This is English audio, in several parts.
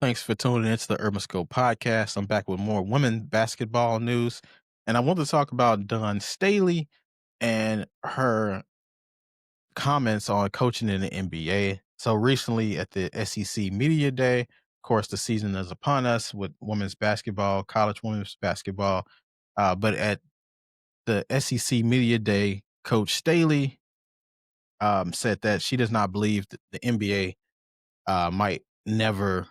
Thanks for tuning into the Urban Scope podcast. I'm back with more women basketball news, and I want to talk about Dawn Staley and her comments on coaching in the NBA. So recently at the SEC Media Day, of course, the season is upon us with women's basketball, college women's basketball. But at the SEC Media Day, Coach Staley said that she does not believe that the NBA might never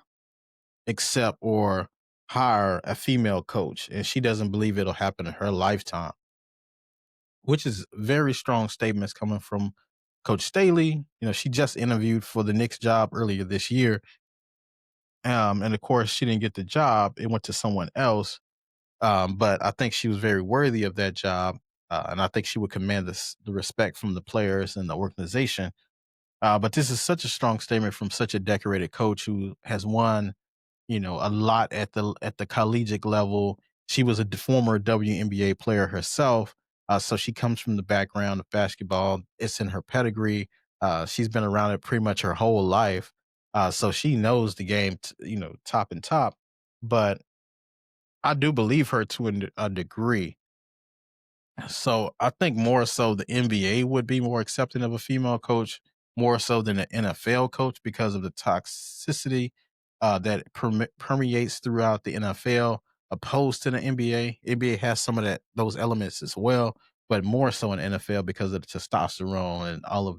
accept or hire a female coach, and she doesn't believe it'll happen in her lifetime, which is very strong statements coming from Coach Staley. She just interviewed for the Knicks job earlier this year, and of course, she didn't get the job; it went to someone else. But I think she was very worthy of that job, and I think she would command the respect from the players and the organization. But this is such a strong statement from such a decorated coach who has won a lot at the collegiate level. She was a former WNBA player herself, so she comes from the background of basketball. It's in her pedigree. She's been around it pretty much her whole life, so she knows the game, top and top. But I do believe her to a degree. So I think more so the NBA would be more accepting of a female coach, more so than an NFL coach because of the toxicity that permeates throughout the NFL, opposed to the NBA. NBA has some of those elements as well, but more so in NFL because of the testosterone and all of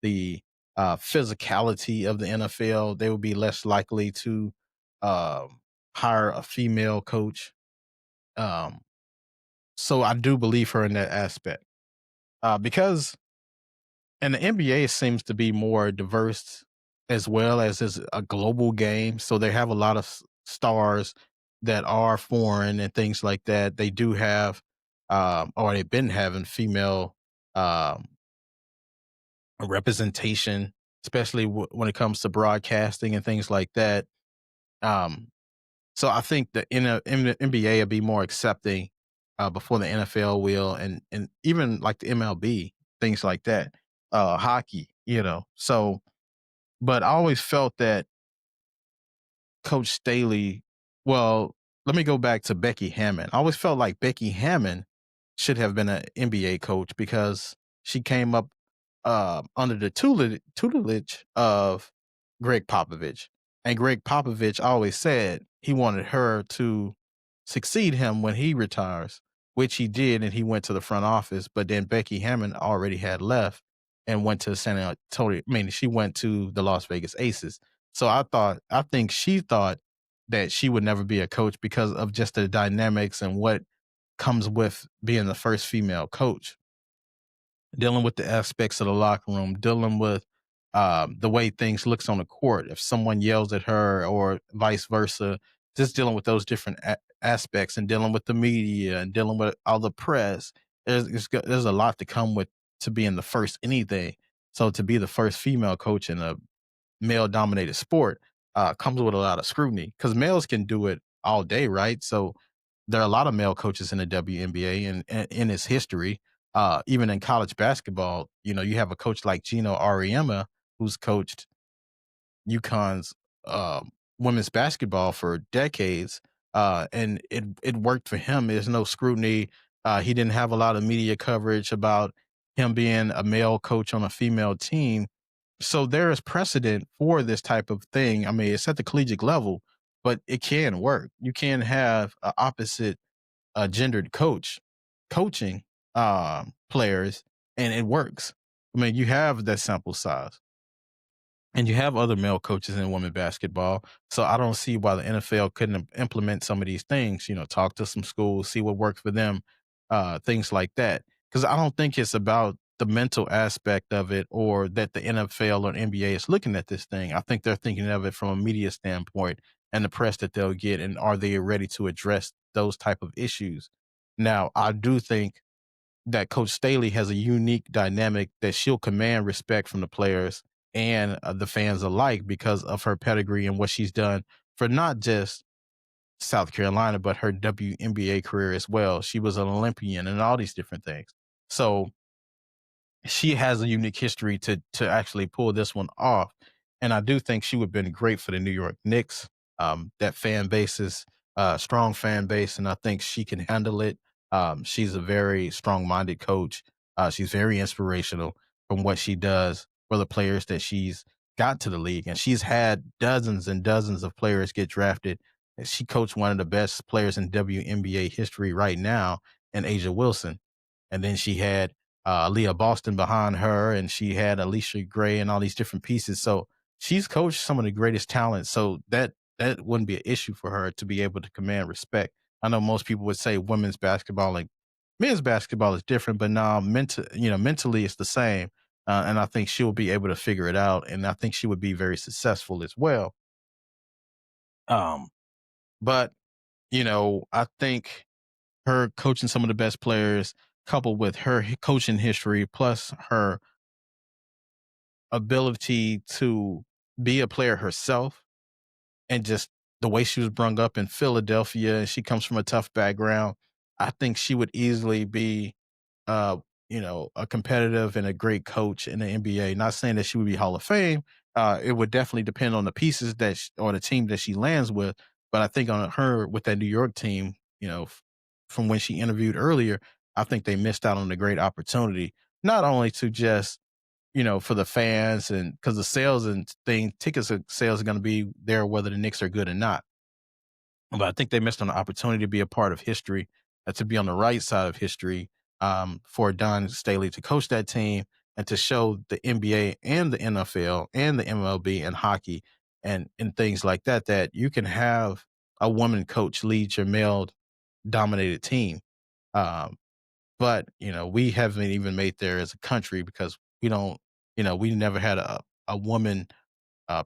the physicality of the NFL. They would be less likely to um, hire a female coach. Um, so I do believe her in that aspect. Because and the NBA seems to be more diverse as well as is a global game. So they have a lot of stars that are foreign and things like that. They do have, or they've been having female um, representation, especially when it comes to broadcasting and things like that. Um, So I think the NBA will be more accepting before the NFL will, and even like the MLB, things like that, hockey, So, but I always felt that Coach Staley. Well, let me go back to Becky Hammon. I always felt like Becky Hammon should have been an NBA coach because she came up under the tutelage of Greg Popovich. And Greg Popovich always said he wanted her to succeed him when he retires, which he did, and he went to the front office. But then Becky Hammond already had left and went to San Antonio. I mean, she went to the Las Vegas Aces. So I think she thought that she would never be a coach because of just the dynamics and what comes with being the first female coach, dealing with the aspects of the locker room, dealing with the way things looks on the court. If someone yells at her or vice versa, just dealing with those different aspects and dealing with the media and dealing with all the press. There's a lot to come with to being the first anything. So to be the first female coach in a male dominated sport comes with a lot of scrutiny because males can do it all day, right? So there are a lot of male coaches in the WNBA and in its history. Even in college basketball, you have a coach like Gino Auriemma who's coached UConn's women's basketball for decades, and it worked for him. There's no scrutiny. He didn't have a lot of media coverage about him being a male coach on a female team. So there is precedent for this type of thing. I mean, it's at the collegiate level, but it can work. You can have an opposite gendered coaching players, and it works. I mean, you have that sample size. And you have other male coaches in women basketball. So I don't see why the NFL couldn't implement some of these things, talk to some schools, see what works for them, things like that. Because I don't think it's about the mental aspect of it or that the NFL or NBA is looking at this thing. I think they're thinking of it from a media standpoint and the press that they'll get. And are they ready to address those type of issues? Now, I do think that Coach Staley has a unique dynamic that she'll command respect from the players and the fans alike because of her pedigree and what she's done for not just South Carolina, but her WNBA career as well. She was an Olympian and all these different things. So she has a unique history to actually pull this one off. And I do think she would have been great for the New York Knicks. That fan base is a strong fan base, and I think she can handle it. She's a very strong-minded coach. She's very inspirational from what she does for the players that she's got to the league, and she's had dozens and dozens of players get drafted. And she coached one of the best players in WNBA history right now, in Asia Wilson. And then she had Leah Boston behind her, and she had Alicia Gray and all these different pieces. So she's coached some of the greatest talent. So that wouldn't be an issue for her to be able to command respect. I know most people would say women's basketball and men's basketball is different, but now mentally it's the same. And I think she'll be able to figure it out. And I think she would be very successful as well. Um, but I think her coaching some of the best players, coupled with her coaching history, plus her ability to be a player herself, and just the way she was brung up in Philadelphia, and she comes from a tough background. I think she would easily be, uh, a competitive and a great coach in the NBA. Not saying that she would be Hall of Fame. It would definitely depend on the pieces or the team that she lands with. But I think on her with that New York team, from when she interviewed earlier, I think they missed out on a great opportunity, not only to just for the fans and because the sales and tickets sales are going to be there whether the Knicks are good or not. But I think they missed on the opportunity to be a part of history, to be on the right side of history, for Don Staley to coach that team and to show the NBA and the NFL and the MLB and hockey and things like that, that you can have a woman coach lead your male dominated team. Um, but we haven't even made there as a country because we don't, we never had a woman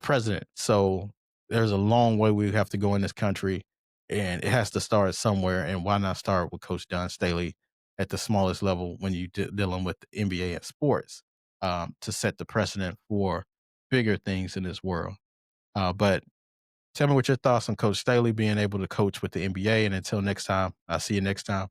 president. So there's a long way we have to go in this country, and it has to start somewhere. And why not start with Coach Don Staley at the smallest level when you dealing with the NBA and sports, to set the precedent for bigger things in this world. But tell me what your thoughts on Coach Staley being able to coach with the NBA. And until next time, I'll see you next time.